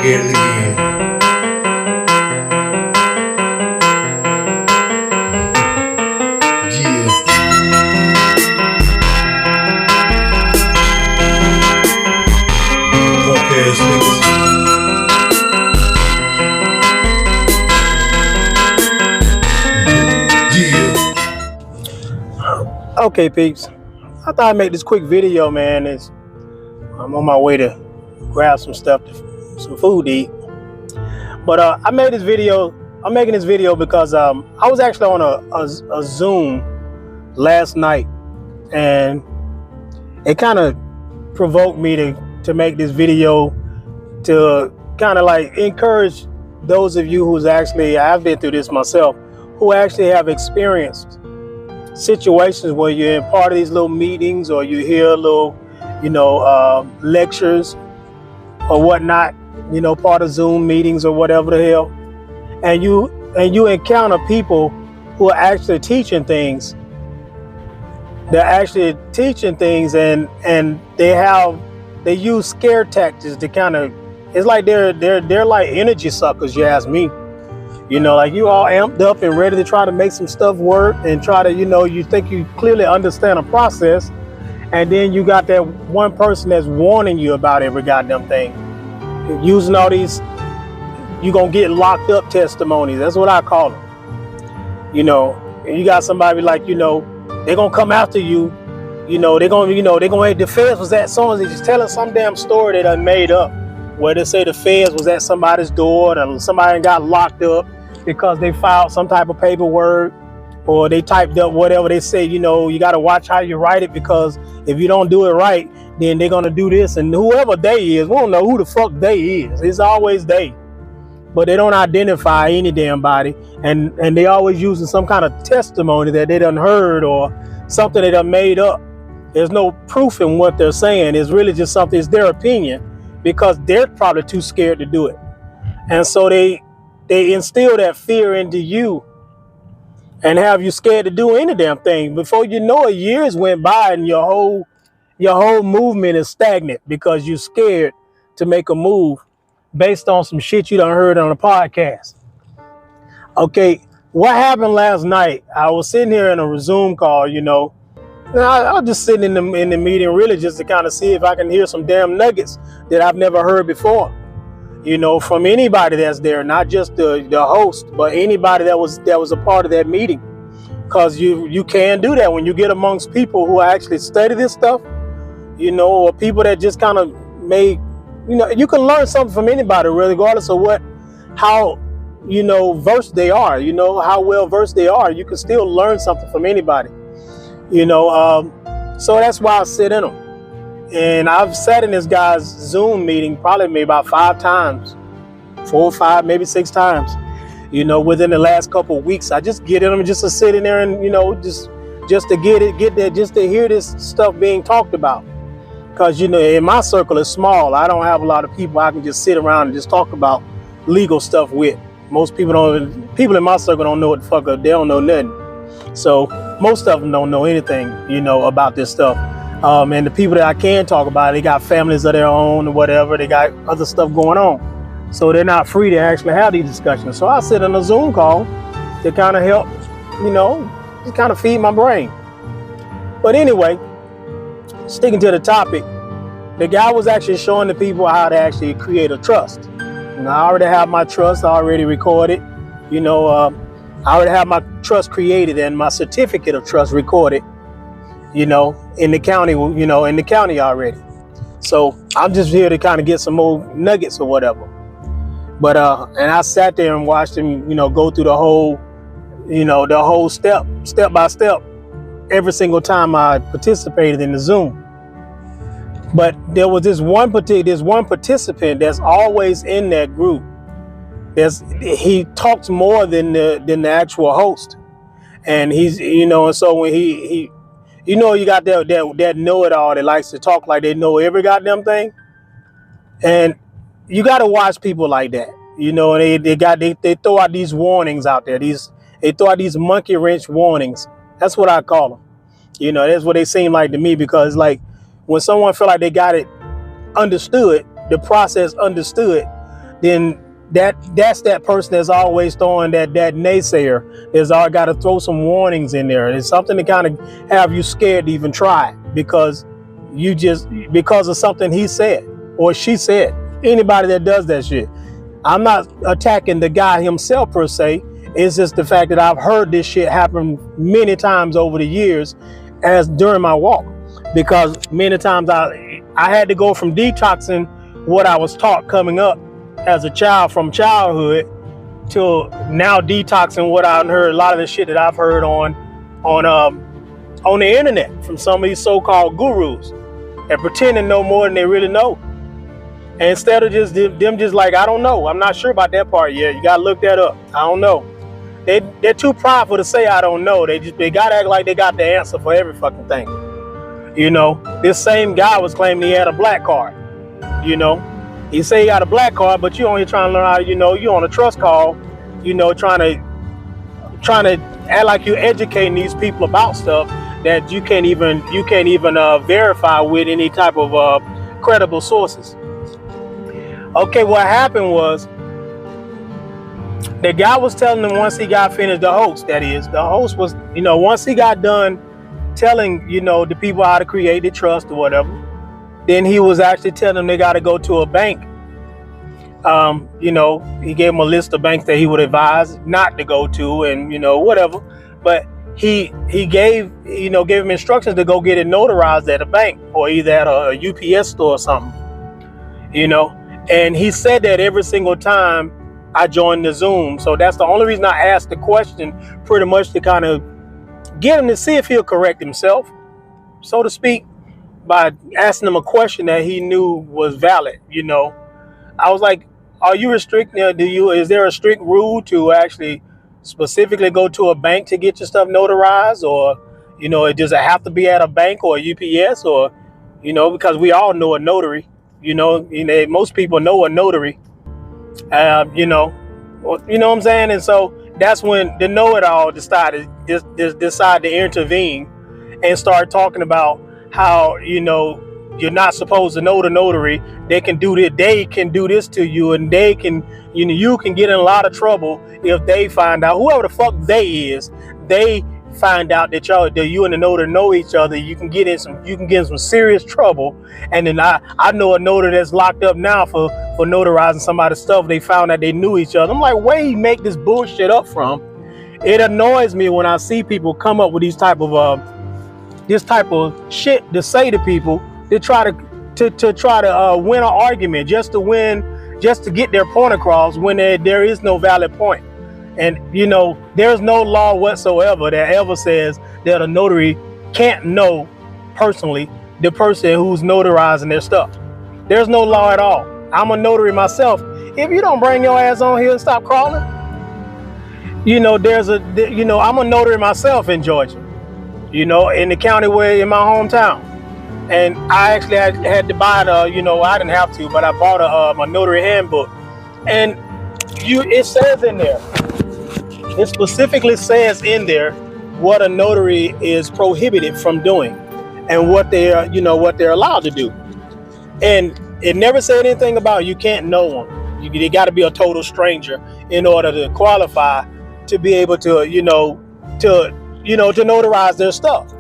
back at it again. Yeah. Punk ass niggas. Yeah. Okay, peeps. I thought I'd make this quick video, man. I'm on my way to grab some stuff, some food to eat. But I'm making this video because I was actually on a Zoom last night, and it kind of provoked me to make this video to kind of like encourage those of you who's actually, I've been through this myself, who actually have experienced situations where you're in part of these little meetings, or you hear little, lectures or whatnot, part of Zoom meetings or whatever the hell, and you encounter people who are actually teaching things. They're actually teaching things, and they use scare tactics to kind of, it's like they're like energy suckers, you ask me. Like you all amped up and ready to try to make some stuff work and try to, you think you clearly understand a process, and then you got that one person that's warning you about every goddamn thing. Using all these, you gonna get locked up testimonies. That's what I call them. And you got somebody like, they're gonna come after you. They're gonna, the feds was at so and just telling some damn story they done made up, where they say the feds was at somebody's door and somebody got locked up because they filed some type of paperwork, or they typed up whatever they say. You got to watch how you write it, because if you don't do it right, then they're gonna do this. And whoever they is, we don't know who the fuck they is. It's always they, but they don't identify any damn body, and they always using some kind of testimony that they done heard or something they done made up. There's no proof in what they're saying. It's really just something, it's their opinion, because they're probably too scared to do it. And so they instill that fear into you and have you scared to do any damn thing. Before you know it, years went by and your whole movement is stagnant because you're scared to make a move based on some shit you done heard on a podcast. Okay, what happened last night? I was sitting here in a Zoom call, I was just sitting in the meeting really just to kind of see if I can hear some damn nuggets that I've never heard before, from anybody that's there, not just the host, but anybody that was a part of that meeting. Because you can do that when you get amongst people who actually study this stuff, or people that just kind of you can learn something from anybody, regardless of how versed they are, how well versed they are. You can still learn something from anybody. So that's why I sit in them. And I've sat in this guy's Zoom meeting probably maybe about 5 times, 4 or 5, maybe 6 times, within the last couple of weeks. I just get in them just to sit in there and, just to get there, just to hear this stuff being talked about. Because, in my circle it's small. I don't have a lot of people I can just sit around and just talk about legal stuff with. Most people in my circle don't know what the fuck, they don't know nothing. So most of them don't know anything, about this stuff. And the people that I can talk about, they got families of their own or whatever. They got other stuff going on. So they're not free to actually have these discussions. So I sit on a Zoom call to kind of help, just kind of feed my brain. But anyway, sticking to the topic, the guy was actually showing the people how to actually create a trust. And I already have my trust already recorded. I already have my trust created and my certificate of trust recorded, in the county, already. So I'm just here to kind of get some more nuggets or whatever. But and I sat there and watched him, go through the whole step by step every single time I participated in the Zoom. But there was this one participant that's always in that group. He talks more than the actual host, and he's and so when he you got that know-it-all that likes to talk like they know every goddamn thing, and you got to watch people like that, and they throw out these warnings out there. They throw out these monkey wrench warnings. That's what I call them. That's what they seem like to me, because like when someone feel like they got it understood, the process understood, then that's that person that's always throwing that naysayer. There's all got to throw some warnings in there. It's something to kind of have you scared to even try because because of something he said or she said. Anybody that does that shit. I'm not attacking the guy himself per se. It's just the fact that I've heard this shit happen many times over the years as during my walk. Because many times I had to go from detoxing what I was taught coming up as a child from childhood to now detoxing what I heard, a lot of the shit that I've heard on the internet from some of these so-called gurus and pretending no more than they really know. And instead of just them just like, I don't know, I'm not sure about that part yet. You gotta look that up. I don't know. They're too prideful to say I don't know. They gotta act like they got the answer for every fucking thing. You know, this same guy was claiming he had a black card. You know, he say he got a black card, but you only trying to learn how, you know, you on a trust call, you know, trying to act like you're educating these people about stuff that you can't even verify with any type of credible sources. Okay, what happened was the guy was telling him once he got finished, the host was, you know, once he got done telling, you know, the people how to create the trust or whatever, then he was actually telling them they got to go to a bank. You know, he gave them a list of banks that he would advise not to go to and, you know, whatever. But he gave him instructions to go get it notarized at a bank or either at a UPS store or something, you know. And he said that every single time I joined the Zoom. So that's the only reason I asked the question, pretty much to kind of get him to see if he'll correct himself, so to speak, by asking him a question that he knew was valid. You know, I was like, are you restricting, is there a strict rule to actually specifically go to a bank to get your stuff notarized? Or, you know, does it have to be at a bank or a UPS or, you know, because we all know a notary, you know, most people know a notary, you know what I'm saying? And so that's when the know-it-all decided to intervene and start talking about how, you know, you're not supposed to know the notary. They can do this to you, and they can, you know, you can get in a lot of trouble if they find out, whoever the fuck they find out that you and the notary know each other. You can get in some serious trouble. And then I know a notary that's locked up now for notarizing somebody's stuff. They found out they knew each other. I'm like, where you make this bullshit up from? It annoys me when I see people come up with this type of shit to say to people to try to win an argument, just to get their point across when there is no valid point. And, you know, there's no law whatsoever that ever says that a notary can't know personally the person who's notarizing their stuff. There's no law at all. I'm a notary myself. If you don't bring your ass on here and stop crawling, you know, I'm a notary myself in Georgia, you know, in the county in my hometown. And I actually had to buy I didn't have to, but I bought a notary handbook. And it says in there, it specifically says in there what a notary is prohibited from doing and what they're allowed to do. And it never said anything about you can't know them. You got to be a total stranger in order to qualify to be able to, to notarize their stuff.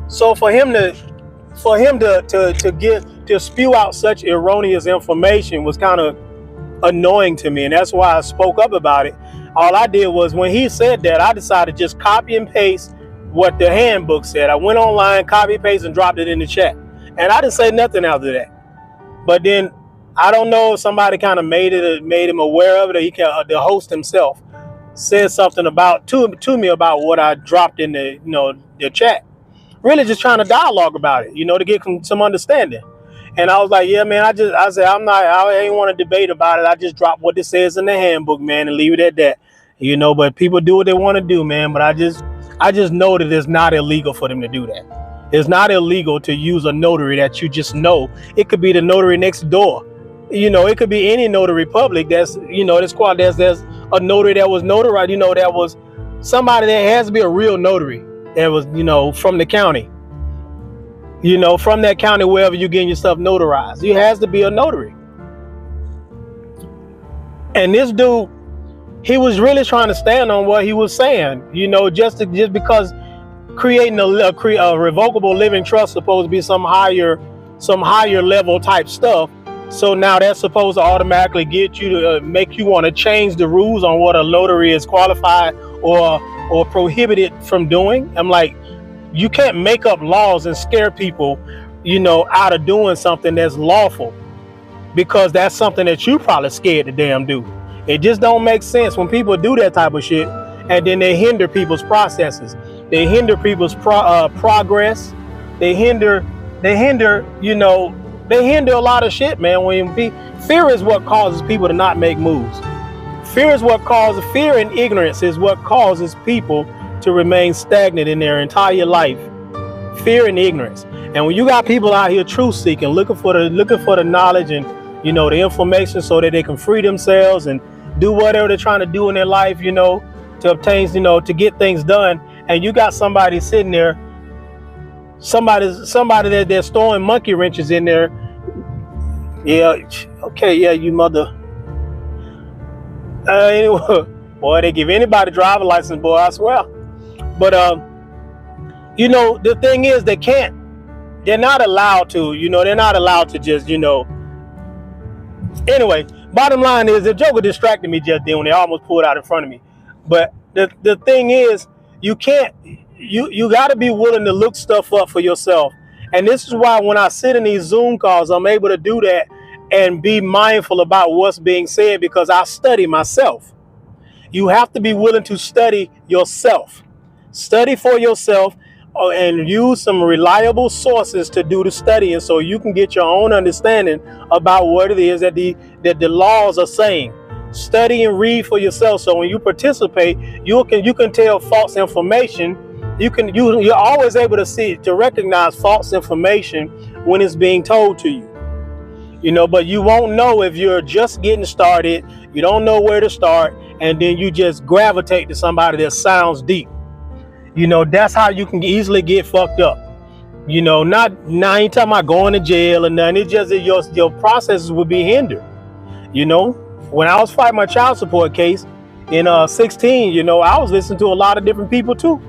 So for him to spew out such erroneous information was kind of annoying to me, and that's why I spoke up about it. All I did was, when he said that, I decided to just copy and paste what the handbook said. I went online, copy, paste, and dropped it in the chat. And I didn't say nothing after that. But then, I don't know if somebody kind of made him aware of it, or the host himself said something to me about what I dropped in the chat. Really just trying to dialogue about it, to get some understanding. And I was like, yeah, man, I said, I ain't want to debate about it. I just dropped what it says in the handbook, man, and leave it at that. But people do what they want to do, man. But I just know that it's not illegal for them to do that. It's not illegal to use a notary that you just know. It could be the notary next door. It could be any notary public that's a notary that was notarized, that was somebody that has to be a real notary that was, from the county. From that county, wherever you're getting yourself notarized, you has to be a notary. And this dude, he was really trying to stand on what he was saying, just because creating a revocable living trust supposed to be some higher level type stuff. So now that's supposed to automatically get you to make you want to change the rules on what a notary is qualified or prohibited from doing. I'm like, you can't make up laws and scare people, out of doing something that's lawful, because that's something that you probably scared to damn do. It just don't make sense when people do that type of shit, and then they hinder people's processes. They hinder people's progress. They hinder a lot of shit, man. Fear is what causes people to not make moves. Fear and ignorance is what causes people to remain stagnant in their entire life. Fear and ignorance. And when you got people out here truth seeking, looking for the knowledge and the information so that they can free themselves and do whatever they're trying to do in their life, to obtain, to get things done, and you got somebody sitting there, somebody that they're throwing monkey wrenches in there. Yeah, okay, yeah, you mother. Anyway, boy, they give anybody a driver license, boy, I swear. But the thing is, they're not allowed to just, Anyway, bottom line is, the Joker distracted me just then when they almost pulled out in front of me. But the thing is, you got to be willing to look stuff up for yourself. And this is why when I sit in these Zoom calls, I'm able to do that and be mindful about what's being said, because I study myself. You have to be willing to study yourself. Study for yourself and use some reliable sources to do the studying, so you can get your own understanding about what it is that the laws are saying. Study and read for yourself, so when you participate, you can tell false information. You're always able to recognize false information when it's being told to you. But you won't know if you're just getting started. You don't know where to start, and then you just gravitate to somebody that sounds deep. That's how you can easily get fucked up. I ain't talking about going to jail or nothing. It's just that your processes would be hindered. When I was fighting my child support case in 16, I was listening to a lot of different people too.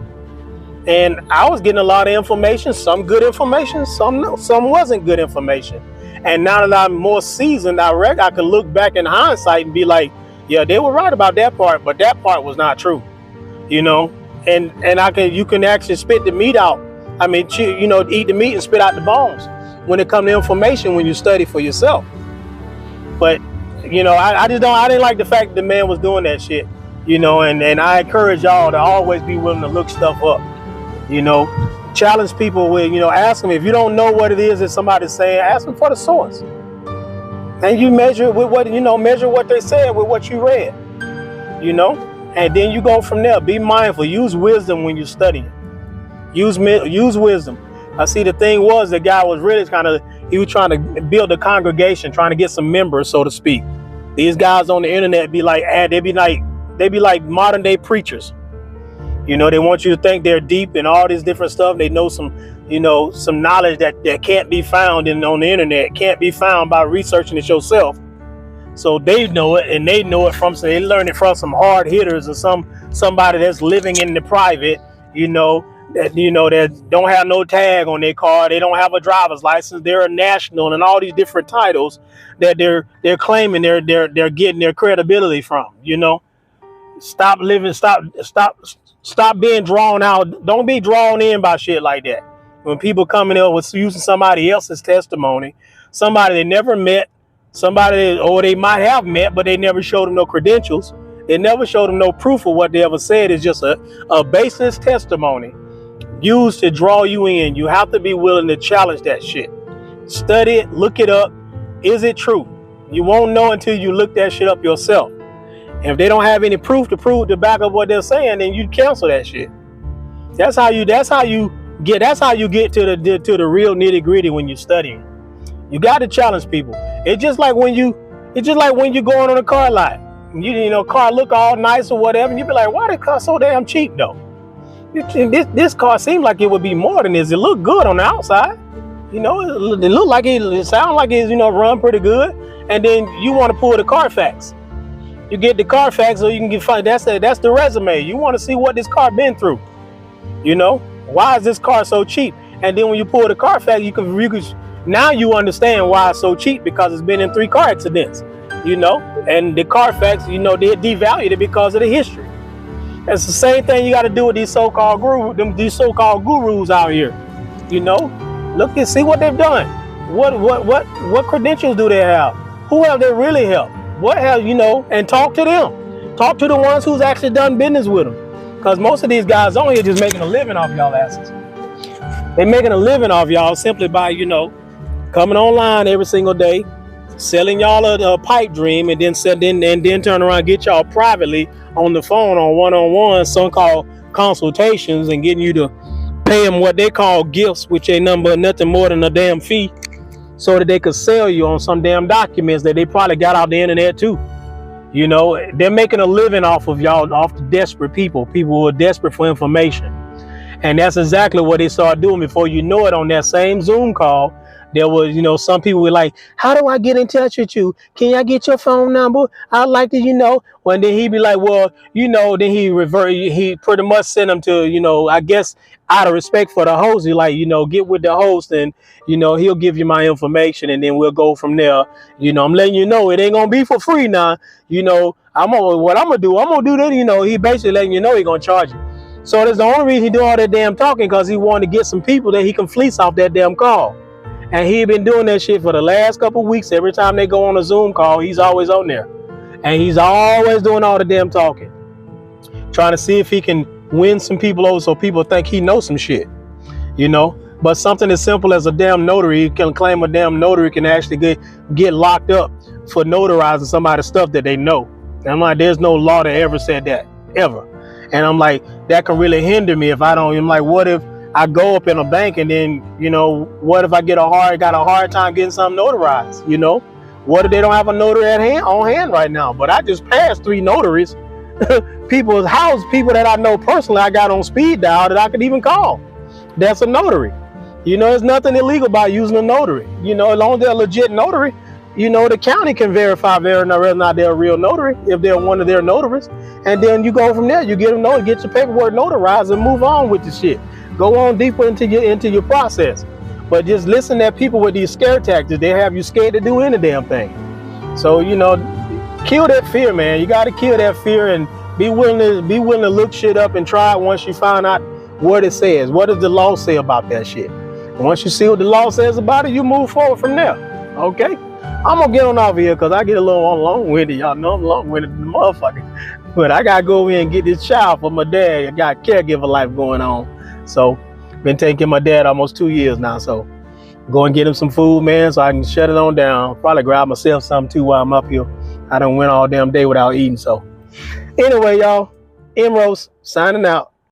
And I was getting a lot of information, some good information, some wasn't good information. And now that I'm more seasoned, I can look back in hindsight and be like, yeah, they were right about that part, but that part was not true. And you can actually spit the meat out. I mean, eat the meat and spit out the bones when it comes to information when you study for yourself. But I didn't like the fact that the man was doing that shit. And I encourage y'all to always be willing to look stuff up. Challenge people with, ask them if you don't know what it is that somebody's saying, ask them for the source. And you measure it with measure what they said with what you read. And then you go from there. Be mindful. Use wisdom when you're studying. Use wisdom. I see the thing was, the guy was really he was trying to build a congregation, trying to get some members, so to speak. These guys on the internet be like modern day preachers. They want you to think they're deep and all this different stuff. They know some knowledge that can't be found on the internet, can't be found by researching it yourself. So they know it, and they know it they learn it from some hard hitters or somebody that's living in the private, that don't have no tag on their car. They don't have a driver's license. They're a national and all these different titles that they're claiming they're getting their credibility from. Stop being drawn out. Don't be drawn in by shit like that. When people coming in with using somebody else's testimony, somebody they never met, or they might have met, but they never showed them no credentials. They never showed them no proof of what they ever said. It's just a baseless testimony used to draw you in. You have to be willing to challenge that shit. Study it, look it up. Is it true? You won't know until you look that shit up yourself. And if they don't have any proof to back up what they're saying, then you cancel that shit. That's how you get to the real nitty gritty when you're studying. You got to challenge people. It's just like when you going on a car lot. Car look all nice or whatever, and you be like, why the car so damn cheap though? This car seems like it would be more than this. It look good on the outside. It look like it sound like it's run pretty good. And then you want to pull the Carfax. You get the Carfax so you can get find. That's the resume. You want to see what this car been through. You know, why is this car so cheap? And then when you pull the Carfax, you can now you understand why it's so cheap, because it's been in 3 car accidents. You know, and the Carfax, you know, they devalued it because of the history. It's the same thing you got to do with these so-called gurus out here. You know, look and see what they've done. What credentials do they have? Who have they really helped? What have, you know, and talk to them. Talk to the ones who's actually done business with them. Because most of these guys on here just making a living off y'all asses. They're making a living off y'all simply by, you know, coming online every single day, selling y'all a pipe dream, and then turn around and get y'all privately on the phone on one-on-one, so-called consultations, and getting you to pay them what they call gifts, which ain't nothing more than a damn fee, so that they could sell you on some damn documents that they probably got out the internet too. You know, they're making a living off of y'all, off the desperate people who are desperate for information. And that's exactly what they started doing. Before you know it, on that same Zoom call, there was, you know, some people were like, how do I get in touch with you? Can I get your phone number? I'd like to, you know. Well, then he'd be like, well, you know, then he pretty much sent them to, you know, I guess out of respect for the host, he like, you know, get with the host and, you know, he'll give you my information and then we'll go from there. You know, I'm letting you know it ain't gonna be for free now. You know, I'm gonna do that. You know, he basically letting you know he gonna charge you. So that's the only reason he do all that damn talking, because he wanted to get some people that he can fleece off that damn call. And he been doing that shit for the last couple of weeks. Every time they go on a Zoom call, he's always on there. And he's always doing all the damn talking. Trying to see if he can win some people over so people think he knows some shit. You know? But something as simple as a damn notary, you can claim a damn notary can actually get locked up for notarizing somebody's stuff that they know. And I'm like, there's no law that ever said that. Ever. And I'm like, that can really hinder me if I don't. I'm like, what if I go up in a bank and then, you know, what if I got a hard time getting something notarized? You know, what if they don't have a notary on hand right now? But I just passed 3 notaries, people's house, people that I know personally, I got on speed dial that I could even call. That's a notary. You know, there's nothing illegal about using a notary. You know, as long as they're a legit notary, you know, the county can verify whether or not they're a real notary, if they're one of their notaries. And then you go from there, you get your paperwork notarized and move on with the shit. Go on deeper into your process. But just listen to people with these scare tactics. They have you scared to do any damn thing. So, you know, kill that fear, man. You got to kill that fear and be willing to look shit up and try it once you find out what it says. What does the law say about that shit? And once you see what the law says about it, you move forward from there. Okay? I'm going to get on off here because I get a little long-winded. Y'all know I'm long-winded than the motherfucker. But I got to go in and get this child for my dad. I got caregiver life going on. So, been taking care of my dad almost 2 years now. So, go and get him some food, man, so I can shut it on down. Probably grab myself something too while I'm up here. I done went all damn day without eating. So, anyway, y'all, M-Rose signing out.